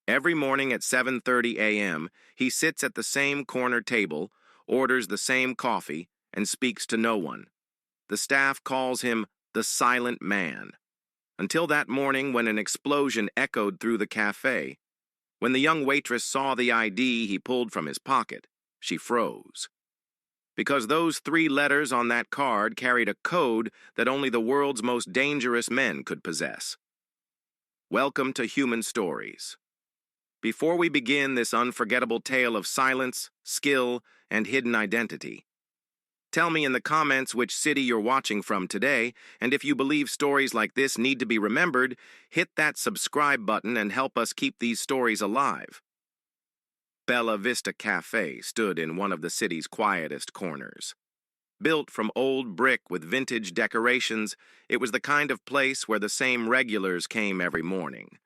Every morning at 7:30 a.m., he sits at the same corner table, orders the same coffee, and speaks to no one. The staff calls him the Silent Man. Until that morning when an explosion echoed through the cafe. When the young waitress saw the ID he pulled from his pocket, she froze. Because those 3 letters on that card carried a code that only the world's most dangerous men could possess. Welcome to Human Stories. Before we begin this unforgettable tale of silence, skill, and hidden identity, tell me in the comments which city you're watching from today, and if you believe stories like this need to be remembered, hit that subscribe button and help us keep these stories alive. Bella Vista Café stood in one of the city's quietest corners. Built from old brick with vintage decorations, it was the kind of place where the same regulars came every morning.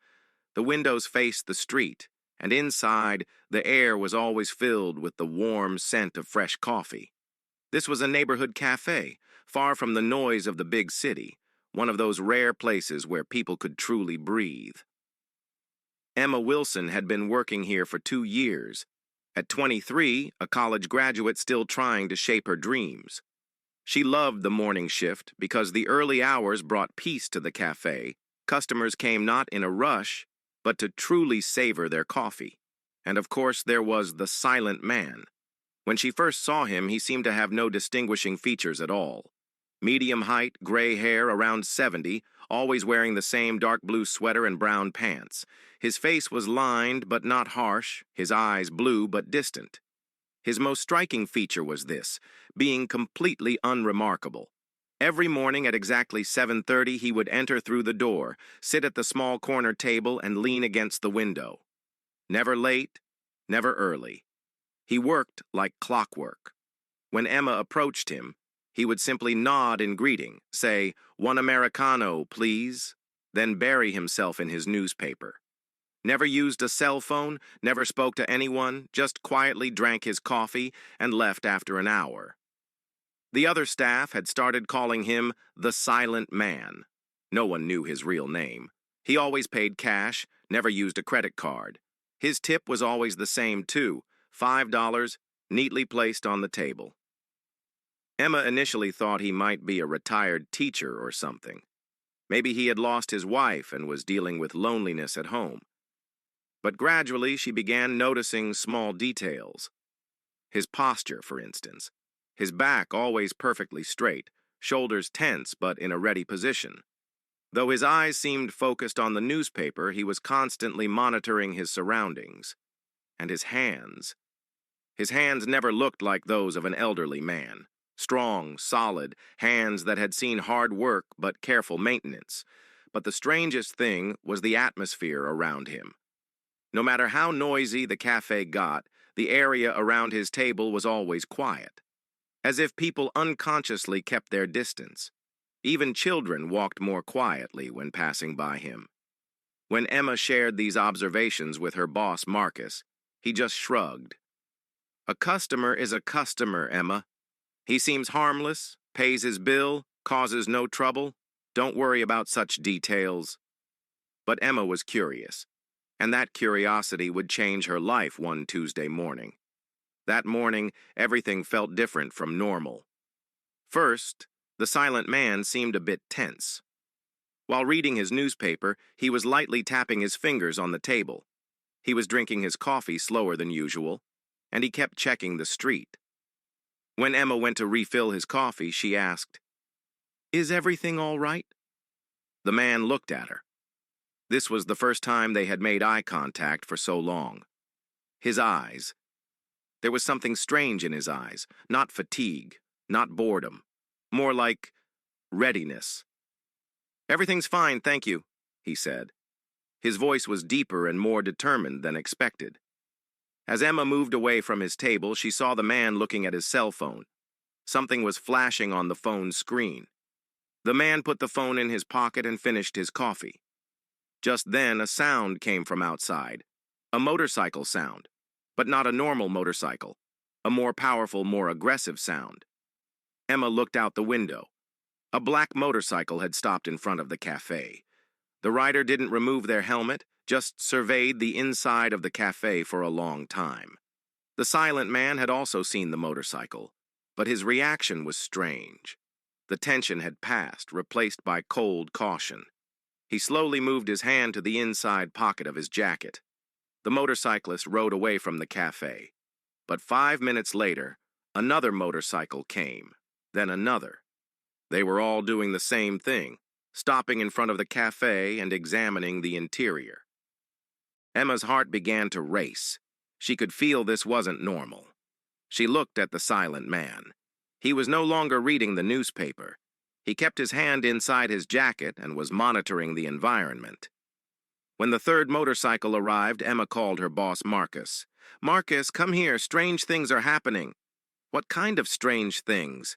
The windows faced the street, and inside, the air was always filled with the warm scent of fresh coffee. This was a neighborhood cafe, far from the noise of the big city, one of those rare places where people could truly breathe. Emma Wilson had been working here for 2 years. At 23, a college graduate still trying to shape her dreams. She loved the morning shift because the early hours brought peace to the cafe. Customers came not in a rush, but to truly savor their coffee. And of course, there was the Silent Man. When she first saw him, he seemed to have no distinguishing features at all. Medium height, gray hair, around 70, always wearing the same dark blue sweater and brown pants. His face was lined but not harsh, his eyes blue but distant. His most striking feature was this, being completely unremarkable. Every morning at exactly 7:30 he would enter through the door, sit at the small corner table and lean against the window. Never late, never early. He worked like clockwork. When Emma approached him, he would simply nod in greeting, say, "One Americano, please," then bury himself in his newspaper. Never used a cell phone, never spoke to anyone, just quietly drank his coffee and left after an hour. The other staff had started calling him the Silent Man. No one knew his real name. He always paid cash, never used a credit card. His tip was always the same, too, $5, neatly placed on the table. Emma initially thought he might be a retired teacher or something. Maybe he had lost his wife and was dealing with loneliness at home. But gradually she began noticing small details. His posture, for instance. His back always perfectly straight, shoulders tense but in a ready position. Though his eyes seemed focused on the newspaper, he was constantly monitoring his surroundings. And his hands. His hands never looked like those of an elderly man. Strong, solid, hands that had seen hard work but careful maintenance. But the strangest thing was the atmosphere around him. No matter how noisy the cafe got, the area around his table was always quiet. As if people unconsciously kept their distance. Even children walked more quietly when passing by him. When Emma shared these observations with her boss, Marcus, he just shrugged. "A customer is a customer, Emma. He seems harmless, pays his bill, causes no trouble. Don't worry about such details." But Emma was curious, and that curiosity would change her life one Tuesday morning. That morning, everything felt different from normal. First, the Silent Man seemed a bit tense. While reading his newspaper, he was lightly tapping his fingers on the table. He was drinking his coffee slower than usual, and he kept checking the street. When Emma went to refill his coffee, she asked, "Is everything all right?" The man looked at her. This was the first time they had made eye contact for so long. His eyes. There was something strange in his eyes, not fatigue, not boredom, more like readiness. "Everything's fine, thank you," he said. His voice was deeper and more determined than expected. As Emma moved away from his table, she saw the man looking at his cell phone. Something was flashing on the phone's screen. The man put the phone in his pocket and finished his coffee. Just then, a sound came from outside. A motorcycle sound. But not a normal motorcycle. A more powerful, more aggressive sound. Emma looked out the window. A black motorcycle had stopped in front of the cafe. The rider didn't remove their helmet, just surveyed the inside of the cafe for a long time. The silent man had also seen the motorcycle, but his reaction was strange. The tension had passed, replaced by cold caution. He slowly moved his hand to the inside pocket of his jacket. The motorcyclist rode away from the cafe. But 5 minutes later, another motorcycle came, then another. They were all doing the same thing, stopping in front of the cafe and examining the interior. Emma's heart began to race. She could feel this wasn't normal. She looked at the silent man. He was no longer reading the newspaper. He kept his hand inside his jacket and was monitoring the environment. When the third motorcycle arrived, Emma called her boss, Marcus. "Marcus, come here. Strange things are happening." "What kind of strange things?"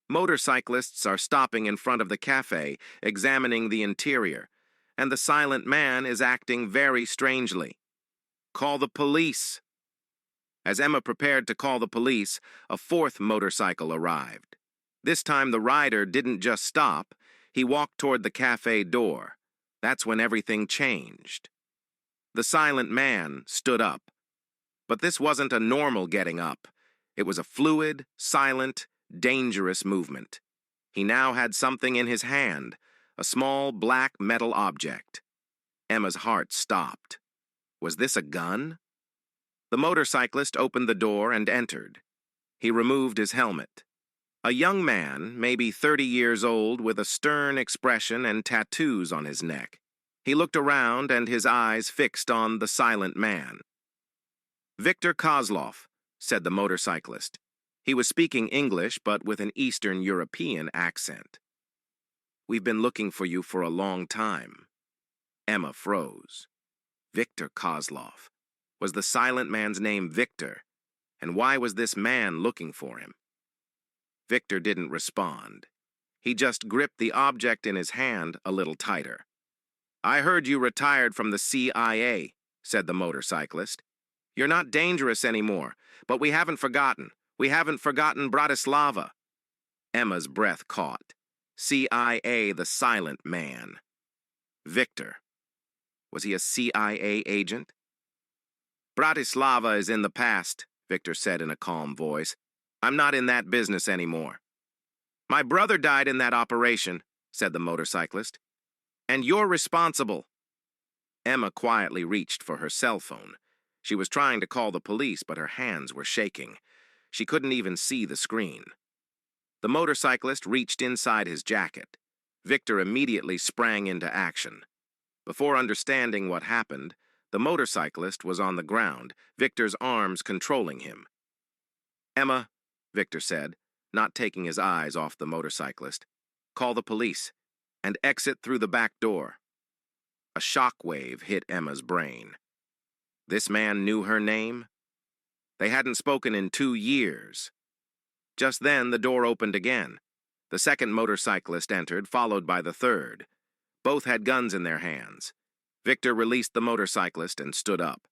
"Motorcyclists are stopping in front of the cafe, examining the interior, and the silent man is acting very strangely." "Call the police." As Emma prepared to call the police, a fourth motorcycle arrived. This time the rider didn't just stop, he walked toward the cafe door. That's when everything changed. The silent man stood up. But this wasn't a normal getting up. It was a fluid, silent, dangerous movement. He now had something in his hand, a small black metal object. Emma's heart stopped. Was this a gun? The motorcyclist opened the door and entered. He removed his helmet. A young man, maybe 30 years old, with a stern expression and tattoos on his neck. He looked around and his eyes fixed on the silent man. "Viktor Kozlov," said the motorcyclist. He was speaking English, but with an Eastern European accent. "We've been looking for you for a long time." Emma froze. Viktor Kozlov. Was the silent man's name Viktor? And why was this man looking for him? Viktor didn't respond. He just gripped the object in his hand a little tighter. "I heard you retired from the CIA," said the motorcyclist. "You're not dangerous anymore, but we haven't forgotten. We haven't forgotten Bratislava." Emma's breath caught. CIA, the silent man. Viktor. Was he a CIA agent? "Bratislava is in the past," Viktor said in a calm voice. "I'm not in that business anymore." "My brother died in that operation," said the motorcyclist. "And you're responsible." Emma quietly reached for her cell phone. She was trying to call the police, but her hands were shaking. She couldn't even see the screen. The motorcyclist reached inside his jacket. Viktor immediately sprang into action. Before understanding what happened, the motorcyclist was on the ground, Viktor's arms controlling him. "Emma," Viktor said, not taking his eyes off the motorcyclist, "call the police and exit through the back door." A shockwave hit Emma's brain. This man knew her name? They hadn't spoken in 2 years. Just then, the door opened again. The second motorcyclist entered, followed by the third. Both had guns in their hands. Viktor released the motorcyclist and stood up.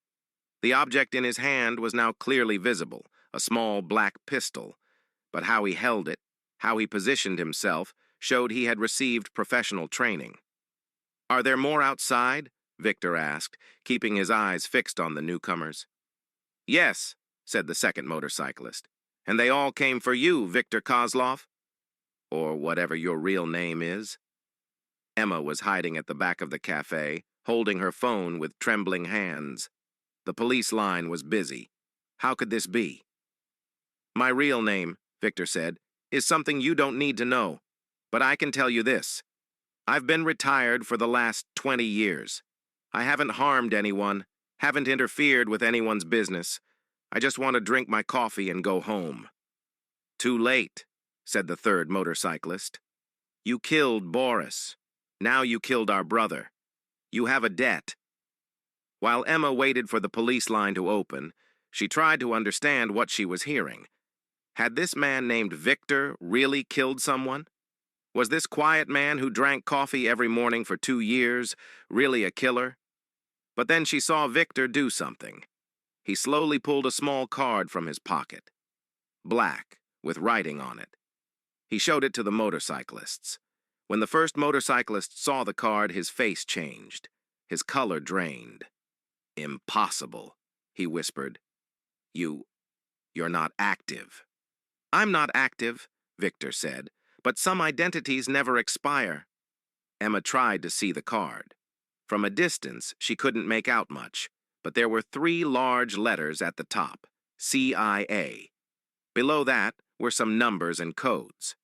The object in his hand was now clearly visible, a small black pistol. But how he held it, how he positioned himself, showed he had received professional training. "Are there more outside?" Viktor asked, keeping his eyes fixed on the newcomers. "Yes," said the second motorcyclist. "And they all came for you, Viktor Kozlov. Or whatever your real name is." Emma was hiding at the back of the cafe, holding her phone with trembling hands. The police line was busy. How could this be? "My real name," Viktor said, "is something you don't need to know. But I can tell you this. I've been retired for the last 20 years. I haven't harmed anyone, haven't interfered with anyone's business. I just want to drink my coffee and go home." "Too late," said the third motorcyclist. "You killed Boris. Now you killed our brother. You have a debt." While Emma waited for the police line to open, she tried to understand what she was hearing. Had this man named Viktor really killed someone? Was this quiet man who drank coffee every morning for 2 years really a killer? But then she saw Viktor do something. He slowly pulled a small card from his pocket. Black, with writing on it. He showed it to the motorcyclists. When the first motorcyclist saw the card, his face changed. His color drained. "Impossible," he whispered. You're not active." "I'm not active," Viktor said, "but some identities never expire." Emma tried to see the card. From a distance, she couldn't make out much, but there were 3 large letters at the top, CIA. Below that were some numbers and codes.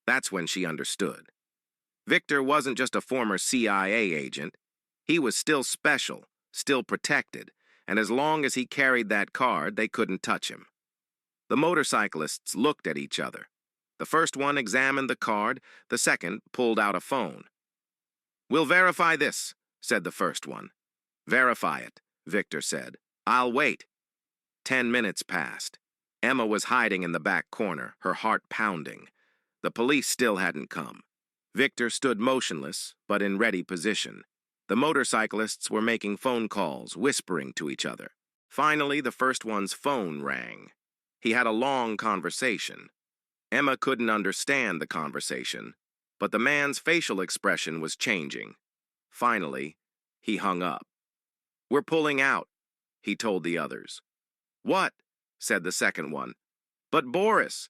That's when she understood. Viktor wasn't just a former CIA agent. He was still special, still protected, and as long as he carried that card, they couldn't touch him. The motorcyclists looked at each other. The first one examined the card, the second pulled out a phone. "We'll verify this," said the first one. "Verify it," Viktor said. "I'll wait." 10 minutes passed. Emma was hiding in the back corner, her heart pounding. The police still hadn't come. Viktor stood motionless, but in ready position. The motorcyclists were making phone calls, whispering to each other. Finally, the first one's phone rang. He had a long conversation. Emma couldn't understand the conversation, but the man's facial expression was changing. Finally, he hung up. "We're pulling out," he told the others. "What?" said the second one. "But Boris."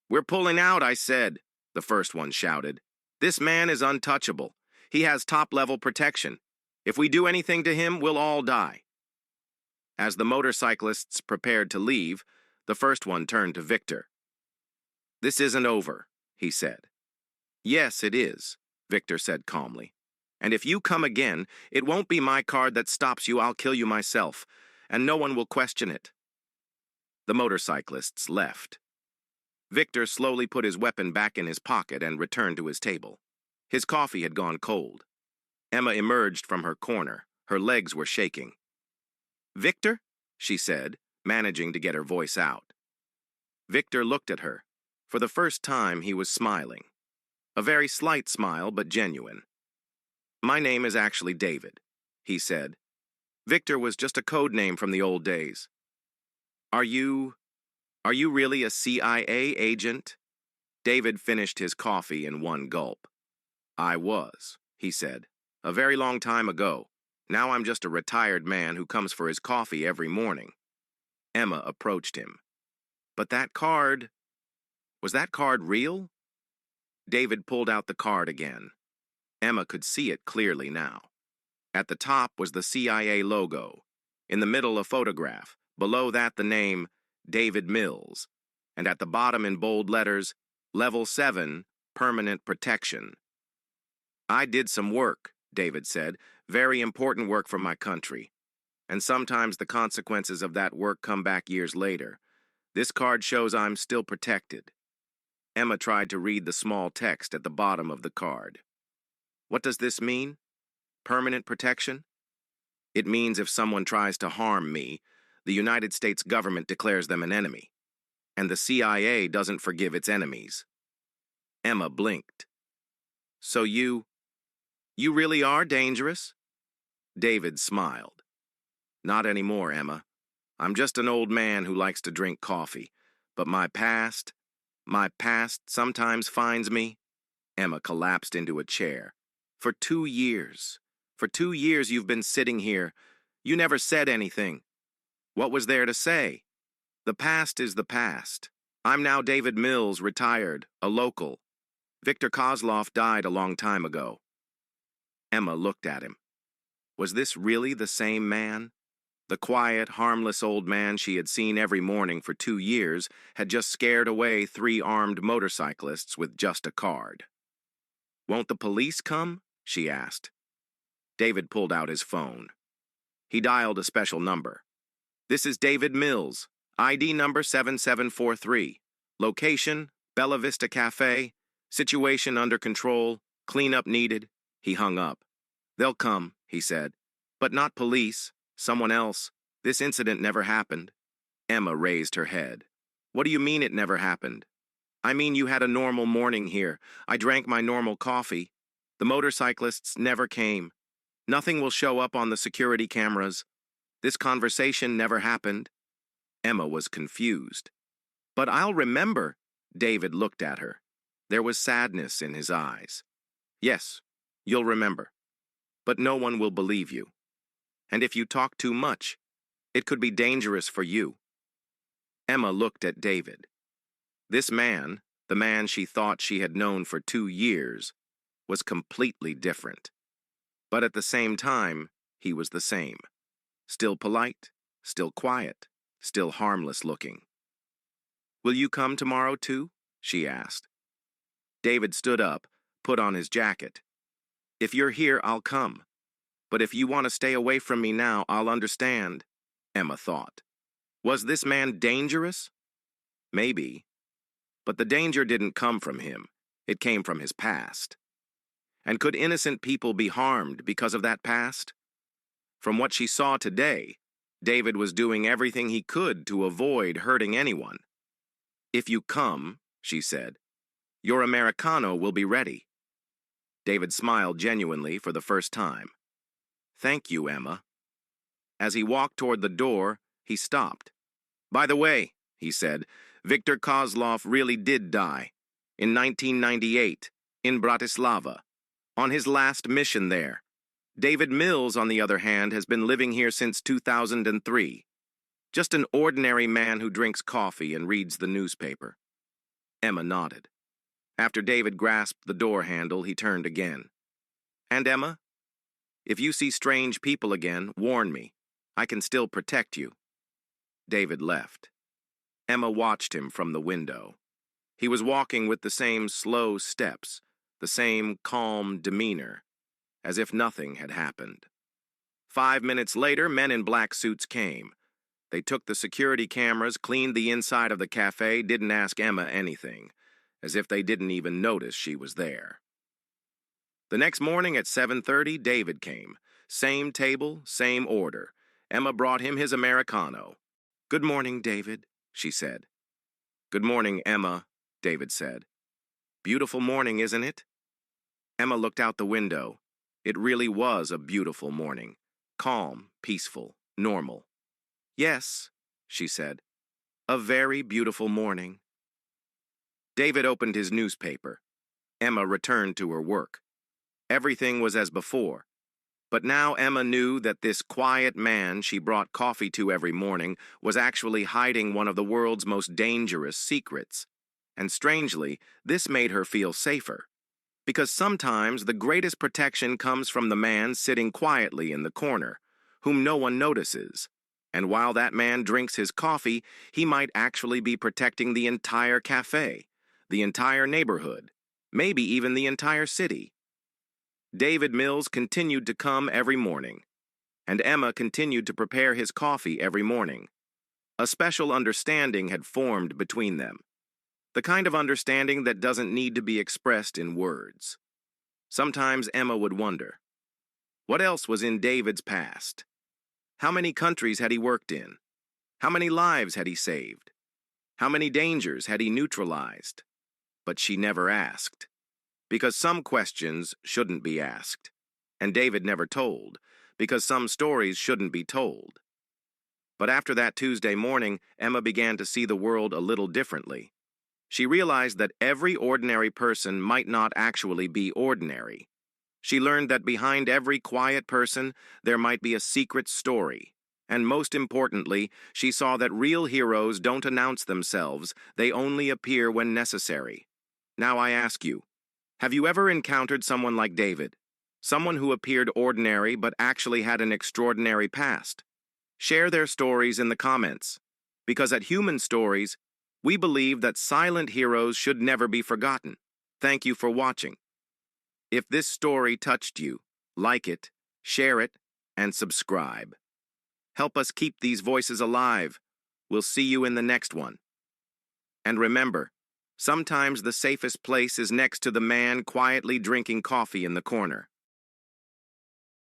"We're pulling out, I said," the first one shouted. "This man is untouchable. He has top-level protection. If we do anything to him, we'll all die." As the motorcyclists prepared to leave, the first one turned to Viktor. "This isn't over," he said. "Yes, it is," Viktor said calmly. "And if you come again, it won't be my card that stops you. I'll kill you myself, and no one will question it." The motorcyclists left. Viktor slowly put his weapon back in his pocket and returned to his table. His coffee had gone cold. Emma emerged from her corner. Her legs were shaking. "Viktor?" she said, managing to get her voice out. Viktor looked at her. For the first time, he was smiling. A very slight smile, but genuine. "My name is actually David," he said. "Viktor was just a code name from the old days." Are you really a CIA agent?" David finished his coffee in one gulp. "I was," he said, "a very long time ago. Now I'm just a retired man who comes for his coffee every morning." Emma approached him. "But was that card real?" David pulled out the card again. Emma could see it clearly now. At the top was the CIA logo. In the middle, a photograph. Below that, the name, David Mills. And at the bottom in bold letters, Level 7, Permanent Protection. "I did some work," David said, "very important work for my country. And sometimes the consequences of that work come back years later. This card shows I'm still protected." Emma tried to read the small text at the bottom of the card. "What does this mean? Permanent protection?" "It means if someone tries to harm me, the United States government declares them an enemy. And the CIA doesn't forgive its enemies." Emma blinked. "So you really are dangerous?" David smiled. "Not anymore, Emma. I'm just an old man who likes to drink coffee. But my past sometimes finds me." Emma collapsed into a chair. For 2 years you've been sitting here. You never said anything. What was there to say? The past is the past. I'm now David Mills, retired, a local. Viktor Kozlov died a long time ago." Emma looked at him. Was this really the same man? The quiet, harmless old man she had seen every morning for 2 years had just scared away 3 armed motorcyclists with just a card. "Won't the police come?" she asked. David pulled out his phone. He dialed a special number. "This is David Mills, ID number 7743. Location, Bella Vista Café. Situation under control. Cleanup needed." He hung up. "They'll come," he said. "But not police. Someone else. This incident never happened." Emma raised her head. "What do you mean it never happened?" "I mean you had a normal morning here. I drank my normal coffee. The motorcyclists never came. Nothing will show up on the security cameras. This conversation never happened." Emma was confused. "But I'll remember." David looked at her. There was sadness in his eyes. "Yes, you'll remember." but no one will believe you. And if you talk too much, it could be dangerous for you." Emma looked at David. This man, the man she thought she had known for 2 years, was completely different. But at the same time, he was the same. Still polite, still quiet, still harmless looking. "Will you come tomorrow too?" she asked. David stood up, put on his jacket. "If you're here, I'll come. But if you want to stay away from me now, I'll understand," Emma thought. Was this man dangerous? Maybe. But the danger didn't come from him. It came from his past. And could innocent people be harmed because of that past? From what she saw today, David was doing everything he could to avoid hurting anyone. "If you come," she said, "your Americano will be ready." David smiled genuinely for the first time. "Thank you, Emma." As he walked toward the door, he stopped. "By the way," he said, "Viktor Kozlov really did die. In 1998, in Bratislava, on his last mission there. David Mills, on the other hand, has been living here since 2003. Just an ordinary man who drinks coffee and reads the newspaper." Emma nodded. After David grasped the door handle, he turned again. "And Emma, if you see strange people again, warn me. I can still protect you." David left. Emma watched him from the window. He was walking with the same slow steps, the same calm demeanor, as if nothing had happened. 5 minutes later, men in black suits came. They took the security cameras, cleaned the inside of the cafe, didn't ask Emma anything, as if they didn't even notice she was there. The next morning at 7:30, David came. Same table, same order. Emma brought him his Americano. "Good morning, David," she said. "Good morning, Emma," David said. "Beautiful morning, isn't it?" Emma looked out the window. It really was a beautiful morning. Calm, peaceful, normal. "Yes," she said. "A very beautiful morning." David opened his newspaper. Emma returned to her work. Everything was as before. But now Emma knew that this quiet man she brought coffee to every morning was actually hiding one of the world's most dangerous secrets. And strangely, this made her feel safer. Because sometimes the greatest protection comes from the man sitting quietly in the corner, whom no one notices. And while that man drinks his coffee, he might actually be protecting the entire cafe, the entire neighborhood, maybe even the entire city. David Mills continued to come every morning, and Emma continued to prepare his coffee every morning. A special understanding had formed between them. The kind of understanding that doesn't need to be expressed in words. Sometimes Emma would wonder, what else was in David's past? How many countries had he worked in? How many lives had he saved? How many dangers had he neutralized? But she never asked. Because some questions shouldn't be asked. And David never told, because some stories shouldn't be told. But after that Tuesday morning, Emma began to see the world a little differently. She realized that every ordinary person might not actually be ordinary. She learned that behind every quiet person, there might be a secret story. And most importantly, she saw that real heroes don't announce themselves, they only appear when necessary. Now I ask you, have you ever encountered someone like David? Someone who appeared ordinary but actually had an extraordinary past? Share their stories in the comments. Because at Human Stories, we believe that silent heroes should never be forgotten. Thank you for watching. If this story touched you, like it, share it, and subscribe. Help us keep these voices alive. We'll see you in the next one. And remember, sometimes the safest place is next to the man quietly drinking coffee in the corner.